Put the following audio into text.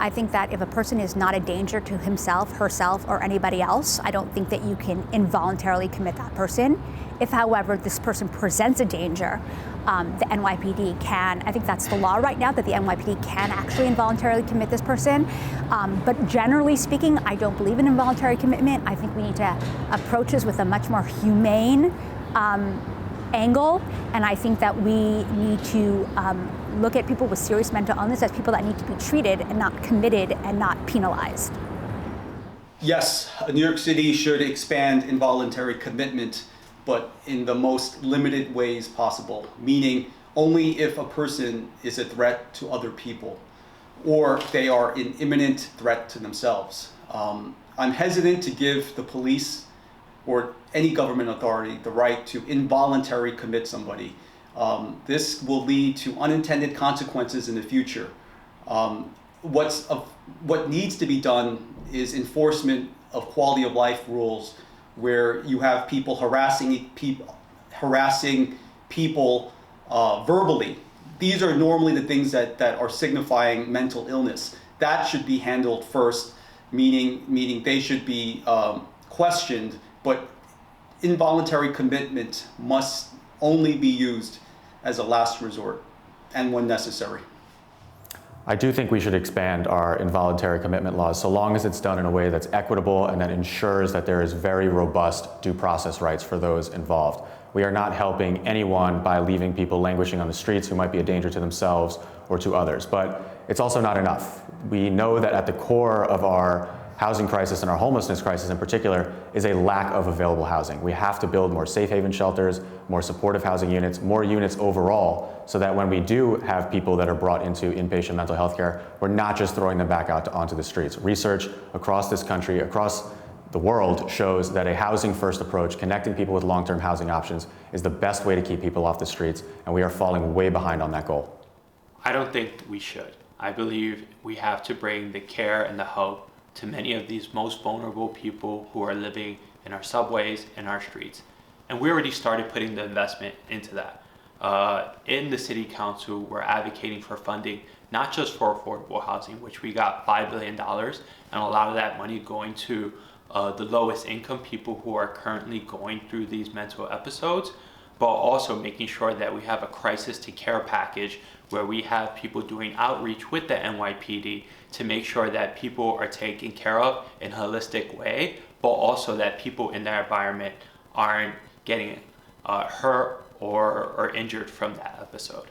I think that if a person is not a danger to himself, herself, or anybody else, I don't think that you can involuntarily commit that person. If, however, this person presents a danger, the NYPD can, I think that's the law right now, that the NYPD can actually involuntarily commit this person. But generally speaking, I don't believe in involuntary commitment. I think we need to approach this with a much more humane angle, and I think that we need to look at people with serious mental illness as people that need to be treated and not committed and not penalized. Yes, New York City should expand involuntary commitment, but in the most limited ways possible, meaning only if a person is a threat to other people or they are an imminent threat to themselves. I'm hesitant to give the police or any government authority the right to involuntarily commit somebody. This will lead to unintended consequences in the future. What needs to be done is enforcement of quality of life rules, where you have people harassing people verbally. These are normally the things that are signifying mental illness. That should be handled first, meaning they should be questioned, but involuntary commitment must only be used as a last resort and when necessary. I do think we should expand our involuntary commitment laws so long as it's done in a way that's equitable and that ensures that there is very robust due process rights for those involved. We are not helping anyone by leaving people languishing on the streets who might be a danger to themselves or to others. But it's also not enough. We know that at the core of our housing crisis and our homelessness crisis in particular is a lack of available housing. We have to build more safe haven shelters, more supportive housing units, more units overall, so that when we do have people that are brought into inpatient mental health care, we're not just throwing them back out onto the streets. Research across this country, across the world, shows that a housing-first approach, connecting people with long-term housing options, is the best way to keep people off the streets, and we are falling way behind on that goal. I don't think we should. I believe we have to bring the care and the help to many of these most vulnerable people who are living in our subways and our streets. And we already started putting the investment into that. In the city council, we're advocating for funding, not just for affordable housing, which we got $5 billion, and a lot of that money going to the lowest income people who are currently going through these mental episodes, but also making sure that we have a crisis to care package where we have people doing outreach with the NYPD to make sure that people are taken care of in a holistic way, but also that people in their environment aren't getting hurt or injured from that episode.